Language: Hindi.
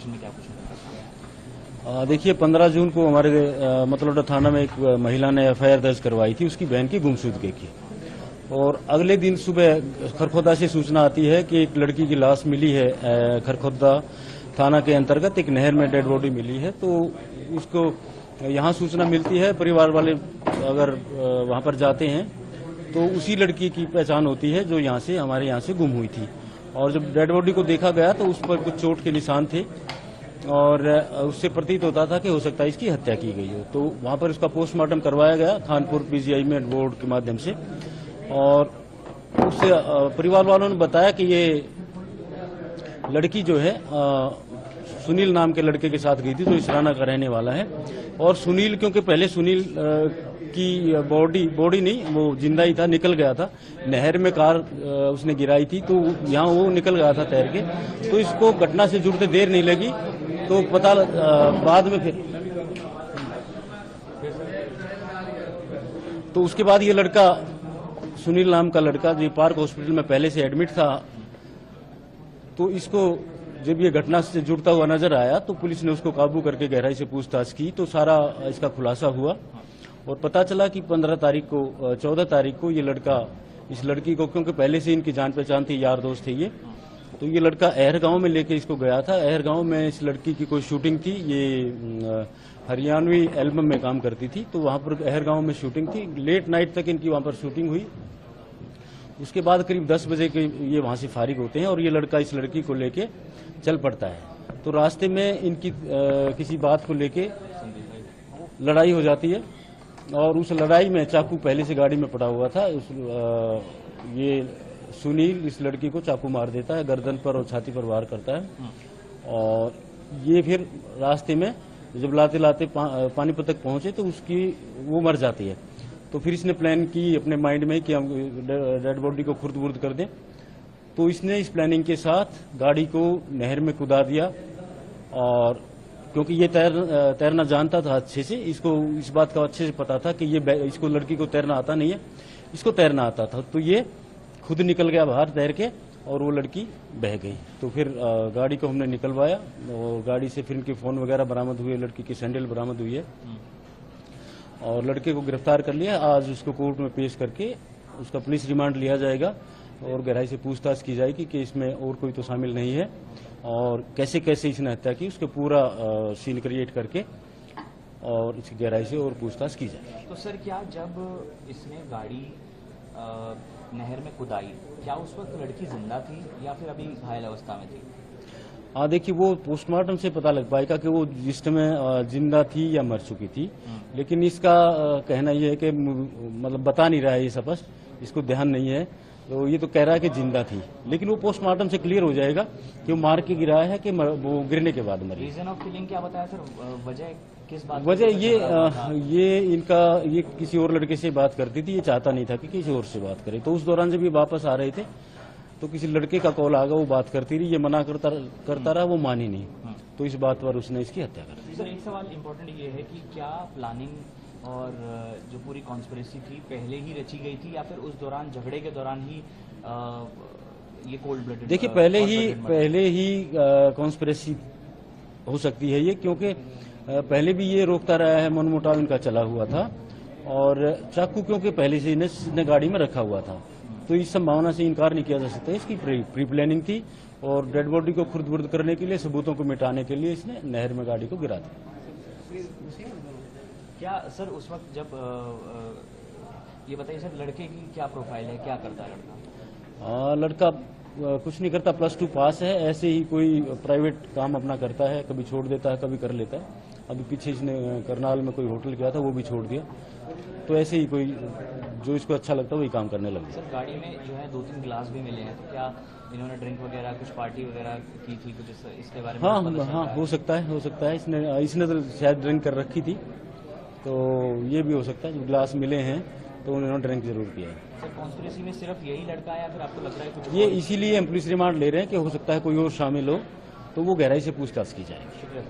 इन्वेस्टिगेशन में क्या कुछ? देखिए 15 जून को हमारे मतलौडा थाना में एक महिला ने एफआईआर दर्ज करवाई थी उसकी बहन की गुमशुदगी की। और अगले दिन सुबह खरखोदा से सूचना आती है कि एक लड़की की लाश मिली है। खरखोदा थाना के अंतर्गत एक नहर में डेड बॉडी मिली है। तो उसको यहाँ सूचना मिलती है, परिवार वाले अगर वहाँ पर जाते हैं तो उसी लड़की की पहचान होती है जो हमारे यहाँ से गुम हुई थी। और जब डेड बॉडी को देखा गया तो उस पर कुछ चोट के निशान थे और उससे प्रतीत होता था कि हो सकता है इसकी हत्या की गई हो। तो वहाँ पर उसका पोस्टमार्टम करवाया गया खानपुर पीजीआई में बोर्ड के माध्यम से। और उससे परिवार वालों ने बताया कि ये लड़की जो है सुनील नाम के लड़के के साथ गई थी जो इसराना का रहने वाला है। और सुनील, क्योंकि पहले सुनील की बॉडी नहीं, वो जिंदा ही था, निकल गया था नहर में, कार उसने गिराई थी तो यहाँ वो निकल गया था तैर के। तो इसको घटना से जुड़ते देर नहीं लगी तो पता बाद में फिर तो उसके बाद ये लड़का सुनील नाम का लड़का जो पार्क हॉस्पिटल में पहले से एडमिट था, तो इसको जब ये घटना से जुड़ता हुआ नजर आया तो पुलिस ने उसको काबू करके गहराई से पूछताछ की तो सारा इसका खुलासा हुआ। और पता चला कि 14 तारीख को ये लड़का इस लड़की को, क्योंकि पहले से इनकी जान पहचान थी, यार दोस्त थे ये, तो ये लड़का अहर गांव में लेके इसको गया था। अहर गांव में इस लड़की की कोई शूटिंग थी, ये हरियाणवी एल्बम में काम करती थी, तो वहां पर अहर गांव में शूटिंग थी। लेट नाइट तक इनकी वहां पर शूटिंग हुई। उसके बाद करीब 10 बजे के ये वहां से फारिग होते हैं और ये लड़का इस लड़की को लेके चल पड़ता है। तो रास्ते में इनकी किसी बात को लेके लड़ाई हो जाती है और उस लड़ाई में चाकू पहले से गाड़ी में पड़ा हुआ था। ये सुनील इस लड़की को चाकू मार देता है, गर्दन पर और छाती पर वार करता है। और ये फिर रास्ते में जब लाते लाते पानीपत तक पहुंचे तो वो मर जाती है। तो फिर इसने प्लान की अपने माइंड में कि हम डेड बॉडी को खुर्द बुर्द कर दें। तो इसने इस प्लानिंग के साथ गाड़ी को नहर में कूदा दिया। और क्योंकि ये तैरना जानता था अच्छे से, इसको इस बात का अच्छे से पता था कि इसको लड़की को तैरना आता नहीं है, इसको तैरना आता था। तो ये खुद निकल गया बाहर तैर के और वो लड़की बह गई। तो फिर गाड़ी को हमने निकलवाया और गाड़ी से फिर इनके फोन वगैरह बरामद हुए, लड़की की सैंडल बरामद हुई है और लड़के को गिरफ्तार कर लिया। आज उसको कोर्ट में पेश करके उसका पुलिस रिमांड लिया जाएगा और गहराई से पूछताछ की जाएगी कि इसमें और कोई तो शामिल नहीं है और कैसे कैसे इसने हत्या की, उसके पूरा सीन क्रिएट करके और इसकी गहराई से और पूछताछ की जाएगी। तो सर, क्या जब इसने गाड़ी नहर में कुदाई, क्या उस वक्त लड़की जिंदा थी या फिर अभी घायल अवस्था में थी? हाँ, देखिए वो पोस्टमार्टम से पता लग पाएगा कि वो जिस समय जिंदा थी या मर चुकी थी। लेकिन इसका कहना यह है कि मतलब बता नहीं रहा है ये स्पष्ट, इसको ध्यान नहीं है। तो ये तो कह रहा है कि जिंदा थी, लेकिन वो पोस्टमार्टम से क्लियर हो जाएगा कि वो मार के गिरा है कि वो गिरने के बाद मरी। रीजन ऑफ किलिंग क्या बताया सर? वजह किस बात? वजह ये किसी और लड़के से बात करती थी, ये चाहता नहीं था कि किसी और से बात करे। तो उस दौरान जब ये वापस आ रहे थे तो किसी लड़के का कॉल आ गया, वो बात करती रही, ये मना करता रहा, वो मानी नहीं। तो इस बात पर उसने इसकी हत्या कर दी। सर, एक सवाल इम्पोर्टेंट ये है कि क्या प्लानिंग और जो पूरी कॉन्स्पिरेसी थी पहले ही रची गई थी या फिर उस दौरान झगड़े के दौरान ही ये कोल्ड ब्लडेड? देखिए पहले ही कॉन्स्पिरेसी हो सकती है ये, क्योंकि पहले भी ये रोकता रहा है, मनमुटाव इनका चला हुआ था। और चाकू क्योंकि पहले से इसने गाड़ी में रखा हुआ था, तो इस संभावना से इनकार नहीं किया जा सकता। इसकी प्री प्लानिंग थी और डेड बॉडी को खुर्द बुर्द करने के लिए, सबूतों को मिटाने के लिए इसने नहर में गाड़ी को गिरा दिया। क्या सर उस वक्त जब ये बताइए सर, लड़के की क्या प्रोफाइल है, क्या करता है लड़का? लड़का कुछ नहीं करता, +2 पास है। ऐसे ही कोई प्राइवेट काम अपना करता है, कभी छोड़ देता है, कभी कर लेता है। अभी पीछे इसने करनाल में कोई होटल किया था, वो भी छोड़ दिया। तो ऐसे ही कोई जो इसको अच्छा लगता है वही काम करने लगा। सर, गाड़ी में जो है 2-3 गिलास भी मिले हैं, तो क्या इन्होंने ड्रिंक वगैरह, कुछ पार्टी वगैरह की थी, कुछ इसके बारे में? हाँ, हो सकता है इसने तो शायद ड्रिंक कर रखी थी, तो ये भी हो सकता है। जो गिलास मिले हैं तो उन्होंने ड्रिंक जरूर किया है। सर, कॉन्स्पिरेसी में सिर्फ यही लड़का है या फिर आपको लगता है कुछ? ये इसीलिए हम पुलिस रिमांड ले रहे हैं कि हो सकता है कोई और शामिल हो, तो वो गहराई से पूछताछ की जाएगी। शुक्रिया।